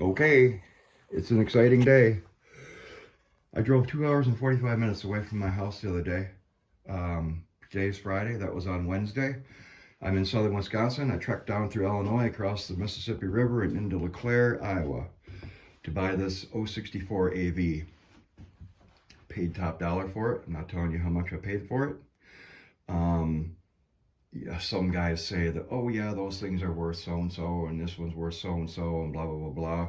Okay, it's an exciting day. I drove 2 hours and 45 minutes away from my house the other day. Today's Friday, that was on Wednesday. I'm in southern Wisconsin. I trekked down through Illinois, across the Mississippi River, and into LeClaire, Iowa to buy this 064 AV. Paid top dollar for it. I'm not telling you how much I paid for it. Yeah, some guys say that, oh yeah, those things are worth so and so, and this one's worth so and so, and blah, blah, blah, blah.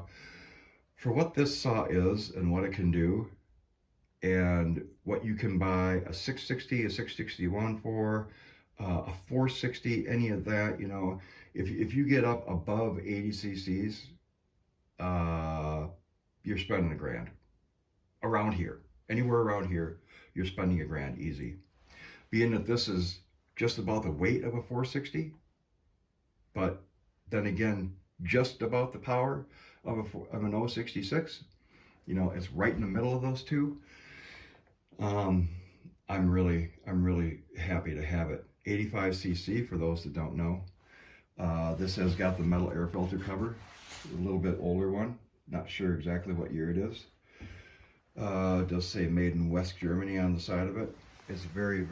For what this saw is and what it can do, and what you can buy a 660, a 661 for, a 460, any of that, if you get up above 80 cc's, you're spending $1,000 around here. Anywhere around here, you're spending $1,000 easy. Being that this is just about the weight of a 460, but then again, just about the power of an 066. It's right in the middle of those two. I'm really happy to have it. 85 cc for those that don't know. This has got the metal air filter cover, a little bit older one. Not sure exactly what year it is. It does say made in West Germany on the side of it. It's very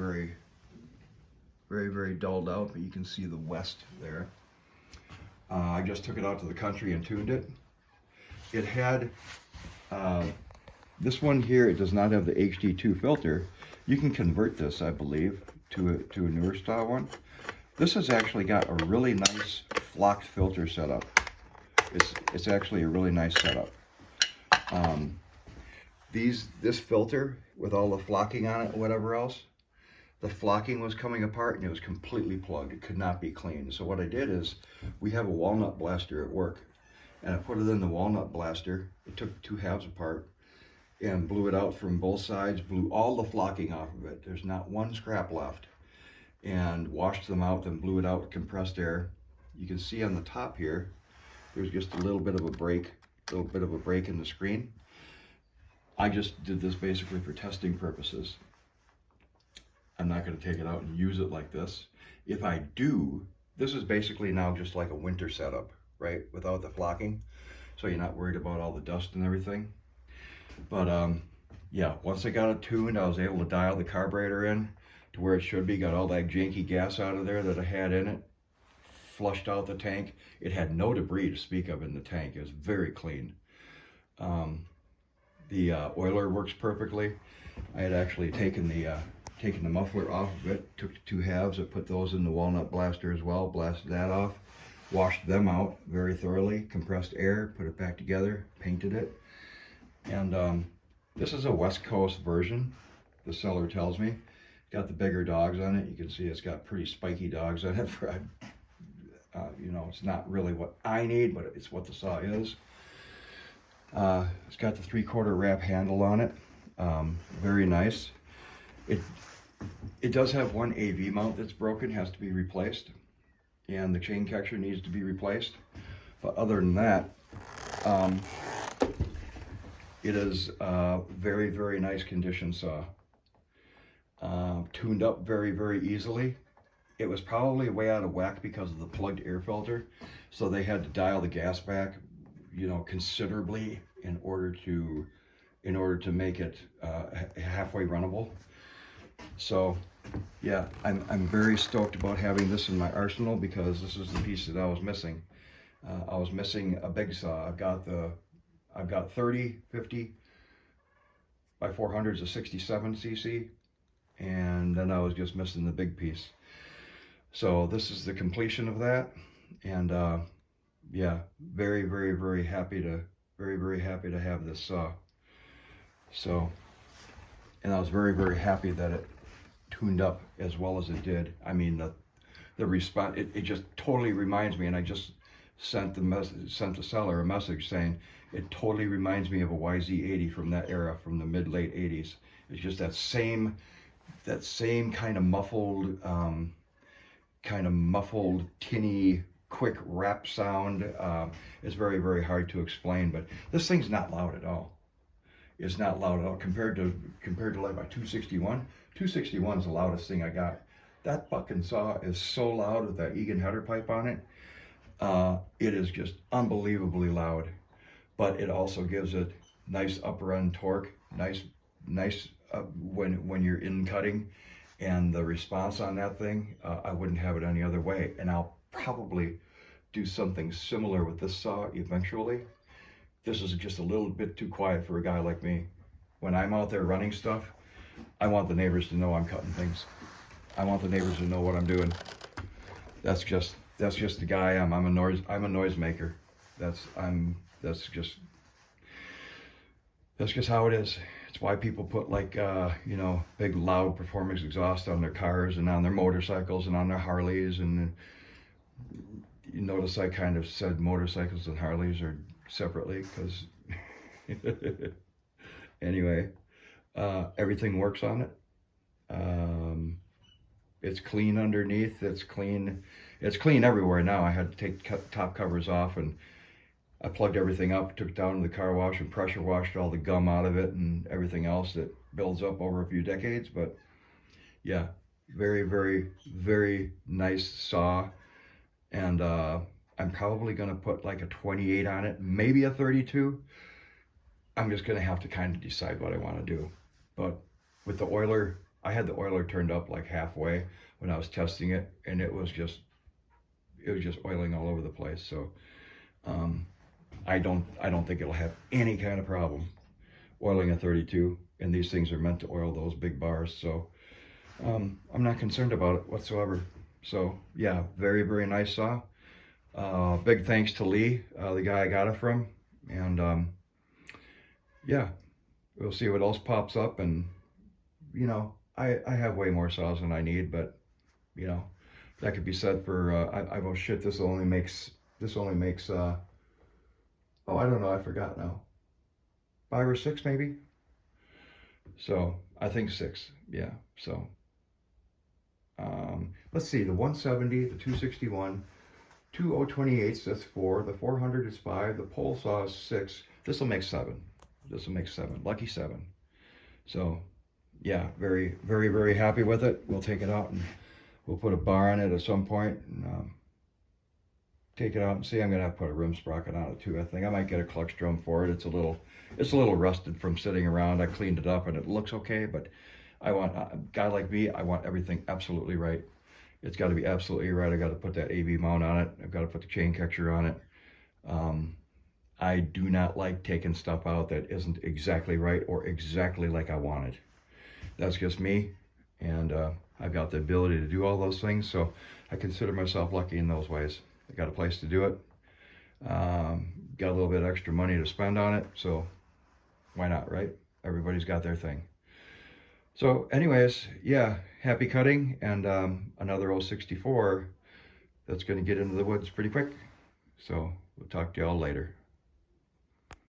dulled out, but you can see the West there. I just took it out to the country and tuned it. It had this one here. It does not have the HD2 filter. You can convert this, I believe, to a newer style one. This has actually got a really nice flocked filter setup. It's actually a really nice setup. This filter with all the flocking on it, whatever else, the flocking was coming apart and it was completely plugged. It could not be cleaned. So what I did is, we have a walnut blaster at work, and I put it in the walnut blaster. It took 2 halves apart and blew it out from both sides, blew all the flocking off of it. There's not one scrap left, and washed them out, then blew it out with compressed air. You can see on the top here, there's just a little bit of a break in the screen. I just did this basically for testing purposes. I'm not going to take it out and use it like this. If I do, this is basically now just like a winter setup, right? Without the flocking. So you're not worried about all the dust and everything. But yeah, once I got it tuned, I was able to dial the carburetor in to where it should be. Got all that janky gas out of there that I had in it. Flushed out the tank. It had no debris to speak of in the tank. It was very clean. The oiler works perfectly. I had actually taken the muffler off of it, took 2 halves, I put those in the walnut blaster as well, blasted that off, washed them out very thoroughly, compressed air, put it back together, painted it. And this is a West Coast version, the seller tells me. Got the bigger dogs on it. You can see it's got pretty spiky dogs on it. It's not really what I need, but it's what the saw is. It's got the 3/4 wrap handle on it. Very nice. It does have one AV mount that's broken, has to be replaced, and the chain catcher needs to be replaced. But other than that, it is a very nice condition saw. Tuned up very easily. It was probably way out of whack because of the plugged air filter, so they had to dial the gas back, considerably in order to make it halfway runnable. So yeah, I'm very stoked about having this in my arsenal, because this is the piece that I was missing. I was missing a big saw. I've got 30, 50 by 400s of 67 cc, and then I was just missing the big piece. So this is the completion of that, and yeah, very happy to have this saw. So, and I was very happy that it tuned up as well as it did. I mean, the response, it just totally reminds me, and I just sent the seller a message saying it totally reminds me of a YZ80 from that era, from the mid-late 80s. It's just that same kind of muffled, tinny, quick rap sound. It's very hard to explain, but this thing's not loud at all. It's not loud at all compared to like my 261. 261 is the loudest thing I got. That fucking saw is so loud with that Egan header pipe on it. It is just unbelievably loud. but it also gives it nice upper end torque, nice when you're in cutting, and the response on that thing, I wouldn't have it any other way. And I'll probably do something similar with this saw eventually. This is just a little bit too quiet for a guy like me. When I'm out there running stuff, I want the neighbors to know I'm cutting things. I want the neighbors to know what I'm doing. That's just the guy I am. I'm a noise maker. That's just how it is. It's why people put like big loud performance exhaust on their cars and on their motorcycles and on their Harleys. And you notice I kind of said motorcycles and Harleys are separately because anyway, everything works on it. It's clean underneath. It's clean everywhere now. I had to take top covers off, and I plugged everything up, took it down to the car wash and pressure washed all the gum out of it and everything else that builds up over a few decades. But yeah, very, very, very nice saw. And I'm probably going to put like a 28 on it, maybe a 32. I'm just going to have to kind of decide what I want to do. But with the oiler, I had the oiler turned up like halfway when I was testing it, and it was just oiling all over the place. So I don't think it'll have any kind of problem oiling a 32, and these things are meant to oil those big bars. So I'm not concerned about it whatsoever. So yeah, very, very nice saw. Big thanks to Lee, the guy I got it from. And yeah, we'll see what else pops up. And I have way more saws than I need, but that could be said for oh shit, this only makes oh, I don't know, I forgot now, 5 or 6 maybe. So I think 6, yeah. So let's see, the 170, the 261, 2 028s, that's 4, the 400 is 5, the pole saw is 6. This will make 7. Lucky 7. So yeah, very, very, very happy with it. We'll take it out and we'll put a bar on it at some point and take it out and see. I'm gonna have to put a rim sprocket on it too. I think I might get a clutch drum for it. It's a little rusted from sitting around. I cleaned it up and it looks okay, but I want a guy like me, I want everything absolutely right. It's got to be absolutely right. I got to put that AV mount on it. I've got to put the chain catcher on it. I do not like taking stuff out that isn't exactly right or exactly like I wanted. That's just me, and I've got the ability to do all those things, so I consider myself lucky in those ways. I got a place to do it, got a little bit extra money to spend on it, so why not, right? Everybody's got their thing. So anyways, yeah, happy cutting, and another 064 that's going to get into the woods pretty quick. So we'll talk to y'all later.